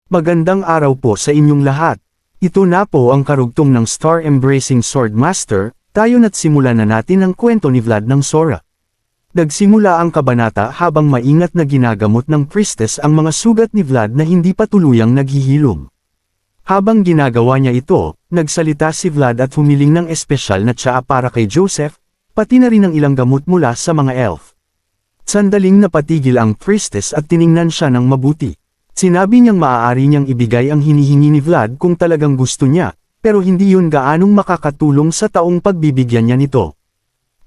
Magandang araw po sa inyong lahat. Ito na po ang karugtong ng Star Embracing Swordmaster, tayo na't simulan na natin ang kwento ni Vlad ng Sora. Nagsimula ang kabanata habang maingat na ginagamot ng priestess ang mga sugat ni Vlad na hindi pa tuluyang naghihilom. Habang ginagawa niya ito, nagsalita si Vlad at humiling ng espesyal na tsaa para kay Joseph, pati na rin ang ilang gamot mula sa mga elf. Sandaling napatigil ang priestess at tiningnan siya ng mabuti. Sinabi niyang maaari niyang ibigay ang hinihingi ni Vlad kung talagang gusto niya, pero hindi yun gaanong makakatulong sa taong pagbibigyan niya nito.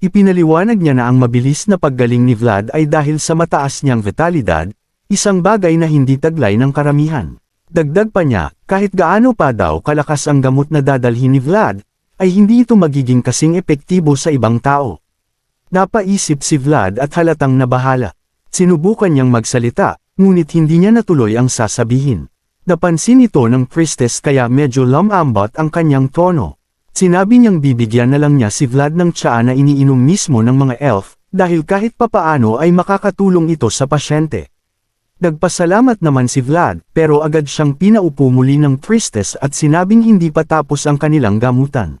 Ipinaliwanag niya na ang mabilis na paggaling ni Vlad ay dahil sa mataas niyang vitalidad, isang bagay na hindi taglay ng karamihan. Dagdag pa niya, kahit gaano pa daw kalakas ang gamot na dadalhin ni Vlad, ay hindi ito magiging kasing epektibo sa ibang tao. Napaisip si Vlad at halatang nabahala. Sinubukan niyang magsalita, ngunit hindi niya natuloy ang sasabihin. Napansin ito ng priestess kaya medyo lumambot ang kanyang tono. Sinabi niyang bibigyan na lang niya si Vlad ng tsaa na iniinom mismo ng mga elf, dahil kahit papaano ay makakatulong ito sa pasyente. Nagpasalamat naman si Vlad, pero agad siyang pinaupo muli ng priestess at sinabing hindi pa tapos ang kanilang gamutan.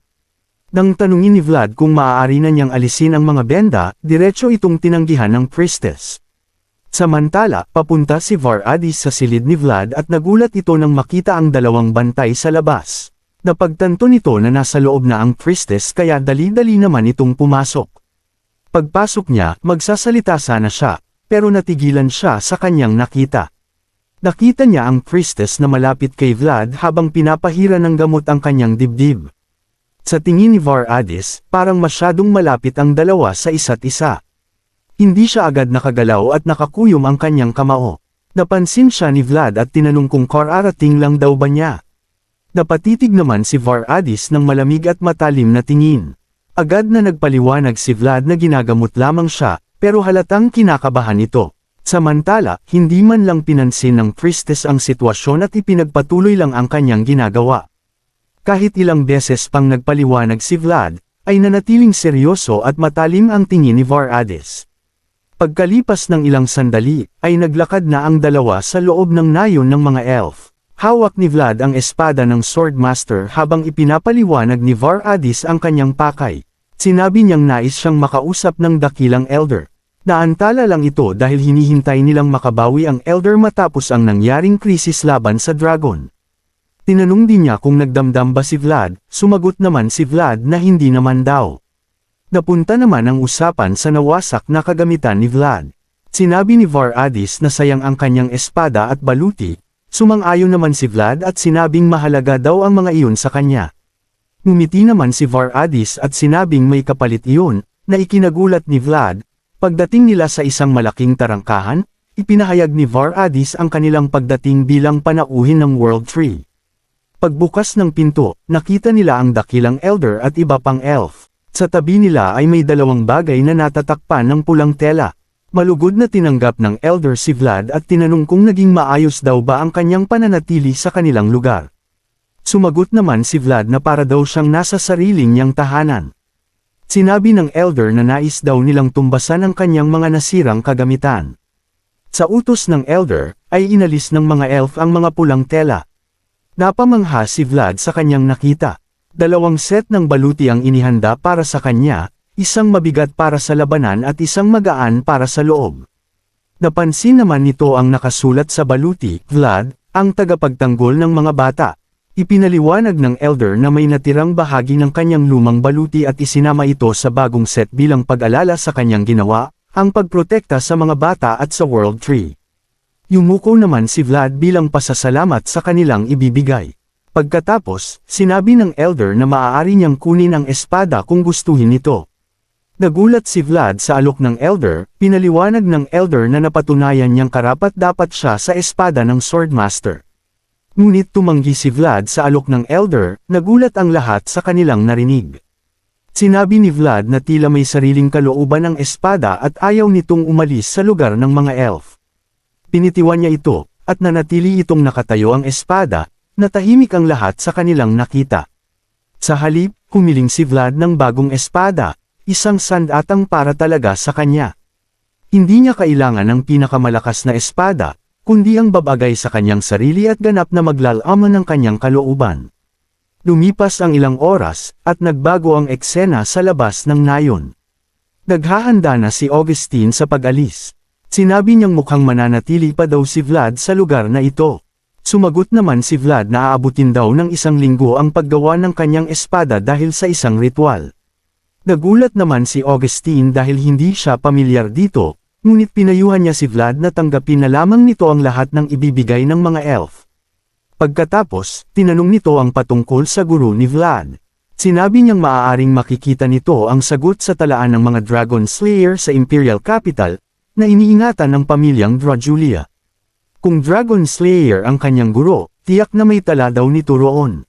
Nang tanungin ni Vlad kung maaari na niyang alisin ang mga benda, diretso itong tinanggihan ng priestess. Samantala, papunta si Var-Adis sa silid ni Vlad at nagulat ito nang makita ang dalawang bantay sa labas. Napagtanto nito na nasa loob na ang priestess kaya dali-dali naman itong pumasok. Pagpasok niya, magsasalita sana siya, pero natigilan siya sa kanyang nakita. Nakita niya ang priestess na malapit kay Vlad habang pinapahira ng gamot ang kanyang dibdib. Sa tingin ni Var-Adis, parang masyadong malapit ang dalawa sa isa't isa. Hindi siya agad nakagalaw at nakakuyom ang kanyang kamao. Napansin siya ni Vlad at tinanong kung kararating lang daw ba niya. Napatitig naman si Var-Adis ng malamig at matalim na tingin. Agad na nagpaliwanag si Vlad na ginagamot lamang siya, pero halatang kinakabahan ito. Samantala, hindi man lang pinansin ng priestess ang sitwasyon at ipinagpatuloy lang ang kanyang ginagawa. Kahit ilang beses pang nagpaliwanag si Vlad, ay nanatiling seryoso at matalim ang tingin ni Var-Adis. Pagkalipas ng ilang sandali, ay naglakad na ang dalawa sa loob ng nayon ng mga elf. Hawak ni Vlad ang espada ng Swordmaster habang ipinapaliwanag ni Var-Adis ang kanyang pakay. Sinabi niyang nais siyang makausap ng dakilang elder. Naantala lang ito dahil hinihintay nilang makabawi ang elder matapos ang nangyaring krisis laban sa dragon. Tinanong din niya kung nagdamdam ba si Vlad, sumagot naman si Vlad na hindi naman daw. Napunta naman ang usapan sa nawasak na kagamitan ni Vlad. Sinabi ni Var-Adis na sayang ang kanyang espada at baluti, sumang-ayon naman si Vlad at sinabing mahalaga daw ang mga iyon sa kanya. Ngumiti naman si Var-Adis at sinabing may kapalit iyon, na ikinagulat ni Vlad. Pagdating nila sa isang malaking tarangkahan, ipinahayag ni Var-Adis ang kanilang pagdating bilang panauhin ng World Tree. Pagbukas ng pinto, nakita nila ang dakilang elder at iba pang elf. Sa tabi nila ay may dalawang bagay na natatakpan ng pulang tela. Malugod na tinanggap ng elder si Vlad at tinanong kung naging maayos daw ba ang kanyang pananatili sa kanilang lugar. Sumagot naman si Vlad na para daw siyang nasa sariling niyang tahanan. Sinabi ng elder na nais daw nilang tumbasan ang kanyang mga nasirang kagamitan. Sa utos ng elder, ay inalis ng mga elf ang mga pulang tela. Napamangha si Vlad sa kanyang nakita. Dalawang set ng baluti ang inihanda para sa kanya, isang mabigat para sa labanan at isang magaan para sa loob. Napansin naman nito ang nakasulat sa baluti, Vlad, ang tagapagtanggol ng mga bata. Ipinaliwanag ng elder na may natirang bahagi ng kanyang lumang baluti at isinama ito sa bagong set bilang pag-alala sa kanyang ginawa, ang pagprotekta sa mga bata at sa World Tree. Yumuko naman si Vlad bilang pasasalamat sa kanilang ibibigay. Pagkatapos, sinabi ng elder na maaari niyang kunin ang espada kung gustuhin nito. Nagulat si Vlad sa alok ng elder, pinaliwanag ng elder na napatunayan niyang karapat-dapat siya sa espada ng Swordmaster. Ngunit tumanggi si Vlad sa alok ng elder, nagulat ang lahat sa kanilang narinig. Sinabi ni Vlad na tila may sariling kalooban ang espada at ayaw nitong umalis sa lugar ng mga elf. Pinitiwan niya ito, at nanatili itong nakatayo ang espada, natahimik ang lahat sa kanilang nakita. Sa halip, humiling si Vlad ng bagong espada, isang sandatang para talaga sa kanya. Hindi niya kailangan ng pinakamalakas na espada, kundi ang babagay sa kanyang sarili at ganap na maglalaman ng kanyang kalooban. Lumipas ang ilang oras, at nagbago ang eksena sa labas ng nayon. Naghahanda na si Augustine sa pag-alis. Sinabi niyang mukhang mananatili pa daw si Vlad sa lugar na ito. Sumagot naman si Vlad na aabutin daw ng 1 linggo ang paggawa ng kanyang espada dahil sa isang ritual. Nagulat naman si Augustine dahil hindi siya pamilyar dito, ngunit pinayuhan niya si Vlad na tanggapin na lamang nito ang lahat ng ibibigay ng mga elf. Pagkatapos, tinanong nito ang patungkol sa guru ni Vlad. Sinabi niyang maaaring makikita nito ang sagot sa talaan ng mga Dragon Slayer sa Imperial Capital, na iniingatan ng pamilyang Drajulia. Kung Dragon Slayer ang kanyang guro, tiyak na may tala daw nito roon.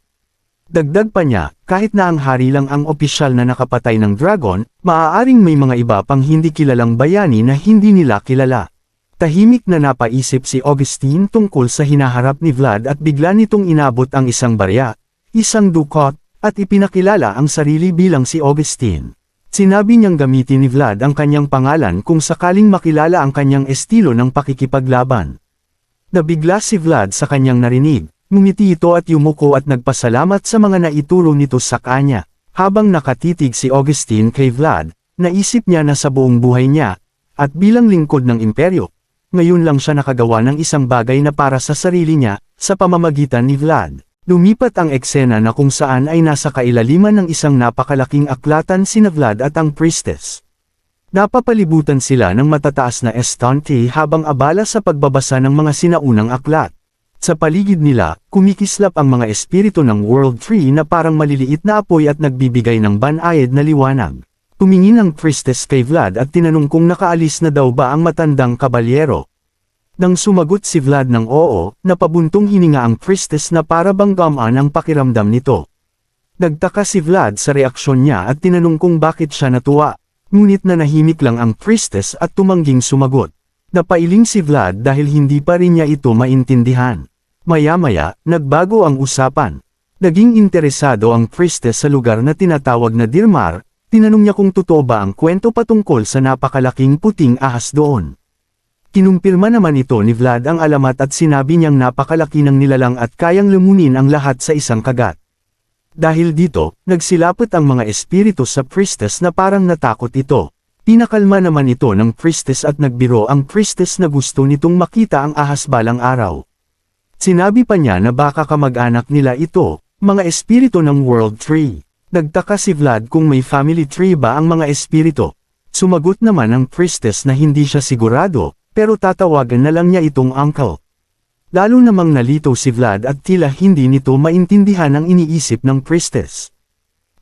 Dagdag pa niya, kahit na ang hari lang ang opisyal na nakapatay ng dragon, maaaring may mga iba pang hindi kilalang bayani na hindi nila kilala. Tahimik na napaisip si Augustine tungkol sa hinaharap ni Vlad at bigla nitong inabot ang isang barya, isang dukot, at ipinakilala ang sarili bilang si Augustine. Sinabi niyang gamitin ni Vlad ang kanyang pangalan kung sakaling makilala ang kanyang estilo ng pakikipaglaban. Nabigla si Vlad sa kanyang narinig, ngumiti ito at yumuko at nagpasalamat sa mga naituro nito sa kanya. Habang nakatitig si Augustine kay Vlad, naisip niya na sa buong buhay niya, at bilang lingkod ng imperyo, ngayon lang siya nakagawa ng isang bagay na para sa sarili niya, sa pamamagitan ni Vlad. Lumipat ang eksena na kung saan ay nasa kailaliman ng isang napakalaking aklatan sina Vlad at ang priestess. Napapalibutan sila ng matataas na estante habang abala sa pagbabasa ng mga sinaunang aklat. Sa paligid nila, kumikislap ang mga espiritu ng World Tree na parang maliliit na apoy at nagbibigay ng banayad na liwanag. Tumingin ang priestess kay Vlad at tinanong kung nakaalis na daw ba ang matandang kabalyero. Nang sumagot si Vlad ng oo, napabuntong hininga ang priestess na para bang gamaan ang pakiramdam nito. Nagtaka si Vlad sa reaksyon niya at tinanong kung bakit siya natuwa, ngunit nanahimik lang ang priestess at tumangging sumagot. Napailing si Vlad dahil hindi pa rin niya ito maintindihan. Maya-maya, nagbago ang usapan. Naging interesado ang priestess sa lugar na tinatawag na Dirmar. Tinanong niya kung totoo ba ang kwento patungkol sa napakalaking puting ahas doon. Kinumpirma naman ito ni Vlad ang alamat at sinabi niyang napakalaki ng nilalang at kayang lumunin ang lahat sa isang kagat. Dahil dito, nagsilapot ang mga espiritu sa priestess na parang natakot ito. Pinakalma naman ito ng priestess at nagbiro ang priestess na gusto nitong makita ang ahas balang araw. Sinabi pa niya na baka kamag-anak nila ito, mga espiritu ng World Tree. Nagtaka si Vlad kung may family tree ba ang mga espiritu. Sumagot naman ang priestess na hindi siya sigurado, pero tatawagan na lang niya itong uncle. Lalo namang nalito si Vlad at tila hindi nito maintindihan ang iniisip ng priestess.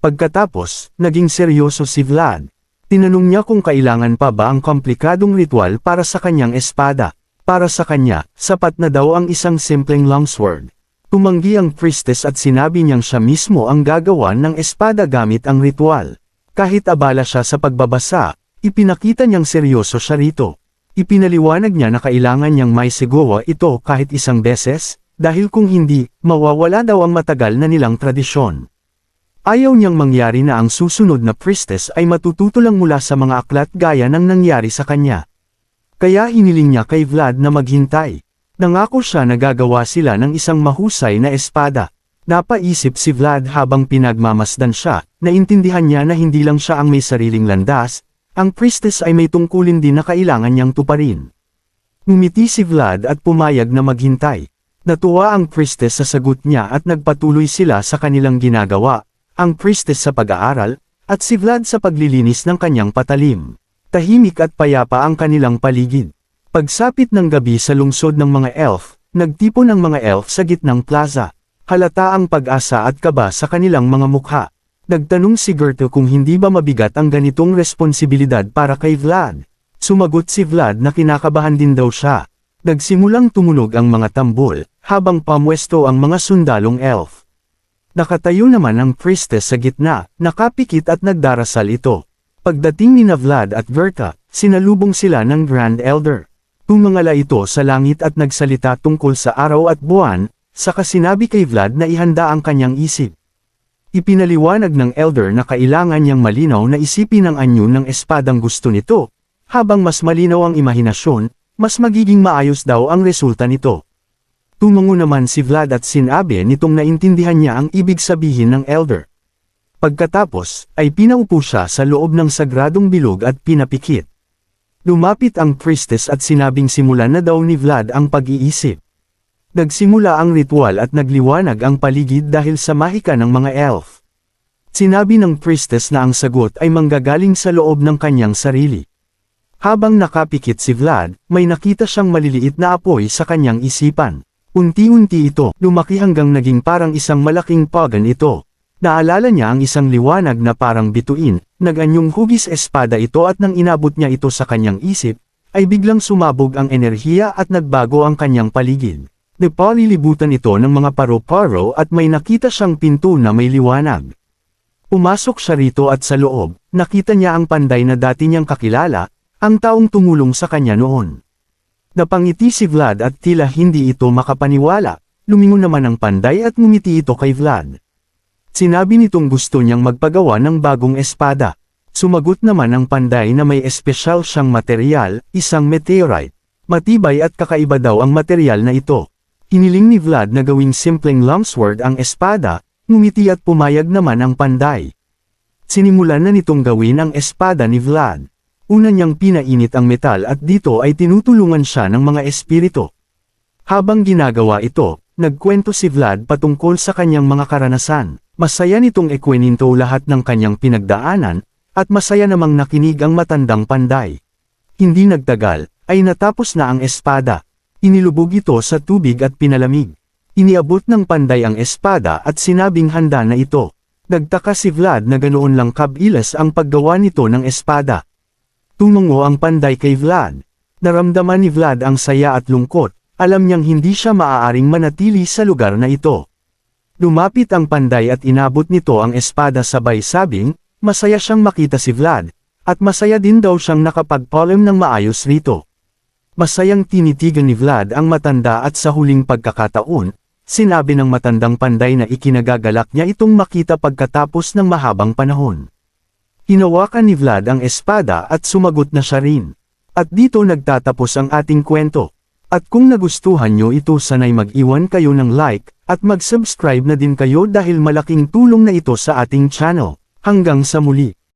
Pagkatapos, naging seryoso si Vlad. Tinanong niya kung kailangan pa ba ang komplikadong ritual para sa kanyang espada. Para sa kanya, sapat na daw ang isang simpleng longsword. Tumanggi ang priestess at sinabi niyang siya mismo ang gagawa ng espada gamit ang ritual. Kahit abala siya sa pagbabasa, ipinakita niyang seryoso siya rito. Ipinaliwanag niya na kailangan niyang may sigawa ito kahit isang beses, dahil kung hindi, mawawala daw ang matagal na nilang tradisyon. Ayaw niyang mangyari na ang susunod na priestess ay matututo lang mula sa mga aklat gaya ng nangyari sa kanya. Kaya hiniling niya kay Vlad na maghintay. Nangako siya na gagawa sila ng isang mahusay na espada. Napaisip si Vlad habang pinagmamasdan siya, naintindihan niya na hindi lang siya ang may sariling landas, ang priestess ay may tungkulin din na kailangan niyang tuparin. Ngumiti si Vlad at pumayag na maghintay. Natuwa ang priestess sa sagot niya at nagpatuloy sila sa kanilang ginagawa, ang priestess sa pag-aaral, at si Vlad sa paglilinis ng kanyang patalim. Tahimik at payapa ang kanilang paligid. Pagsapit ng gabi sa lungsod ng mga elf, nagtipon ang mga elf sa gitnang plaza. Halata ang pag-asa at kaba sa kanilang mga mukha. Nagtanong si Gertrude kung hindi ba mabigat ang ganitong responsibilidad para kay Vlad. Sumagot si Vlad na kinakabahan din daw siya. Nagsimulang tumunog ang mga tambol, habang pamwesto ang mga sundalong elf. Nakatayo naman ang priestess sa gitna, nakapikit at nagdarasal ito. Pagdating ni Vlad at Gerta, sinalubong sila ng Grand Elder. Tumangala ito sa langit at nagsalita tungkol sa araw at buwan, saka sinabi kay Vlad na ihanda ang kanyang isip. Ipinaliwanag ng Elder na kailangan niyang malinaw na isipin ang anyo ng espadang gusto nito, habang mas malinaw ang imahinasyon, mas magiging maayos daw ang resulta nito. Tumango naman si Vlad at sinabi nitong naintindihan niya ang ibig sabihin ng elder. Pagkatapos, ay pinaupo siya sa loob ng sagradong bilog at pinapikit. Lumapit ang priestess at sinabing simulan na daw ni Vlad ang pag-iisip. Nagsimula ang ritual at nagliwanag ang paligid dahil sa mahika ng mga elf. Sinabi ng priestess na ang sagot ay manggagaling sa loob ng kanyang sarili. Habang nakapikit si Vlad, may nakita siyang maliliit na apoy sa kanyang isipan. Unti-unti ito, lumaki hanggang naging parang isang malaking pagan ito. Naalala niya ang isang liwanag na parang bituin, nag-anyong hugis espada ito at nang inabot niya ito sa kanyang isip, ay biglang sumabog ang enerhiya at nagbago ang kanyang paligid. Napalilibutan ito ng mga paro-paro at may nakita siyang pinto na may liwanag. Pumasok siya rito at sa loob, nakita niya ang panday na dati niyang kakilala, ang taong tumulong sa kanya noon. Napangiti si Vlad at tila hindi ito makapaniwala, lumingon naman ang panday at ngumiti ito kay Vlad. Sinabi nitong gusto niyang magpagawa ng bagong espada. Sumagot naman ang panday na may espesyal siyang material, isang meteorite. Matibay at kakaiba daw ang material na ito. Hiniling ni Vlad na gawing simpleng longsword ang espada, ngumiti at pumayag naman ang panday. Sinimulan na nitong gawin ang espada ni Vlad. Una niyang pinainit ang metal at dito ay tinutulungan siya ng mga espiritu. Habang ginagawa ito, nagkwento si Vlad patungkol sa kanyang mga karanasan. Masaya nitong ikweninto lahat ng kanyang pinagdaanan, at masaya namang nakinig ang matandang panday. Hindi nagtagal, ay natapos na ang espada. Inilubog ito sa tubig at pinalamig. Iniabot ng panday ang espada at sinabing handa na ito. Nagtaka si Vlad na ganoon lang kabilis ang paggawa nito ng espada. Tumungo ang panday kay Vlad. Naramdaman ni Vlad ang saya at lungkot, alam niyang hindi siya maaaring manatili sa lugar na ito. Lumapit ang panday at inabot nito ang espada sabay sabing, masaya siyang makita si Vlad, at masaya din daw siyang nakapagpolem ng maayos rito. Masayang tinitigan ni Vlad ang matanda at sa huling pagkakataon, sinabi ng matandang panday na ikinagagalak niya itong makita pagkatapos ng mahabang panahon. Hinawakan ni Vlad ang espada at sumagot na siya rin. At dito nagtatapos ang ating kwento. At kung nagustuhan nyo ito sanay mag-iwan kayo ng like, at mag-subscribe na din kayo dahil malaking tulong na ito sa ating channel. Hanggang sa muli.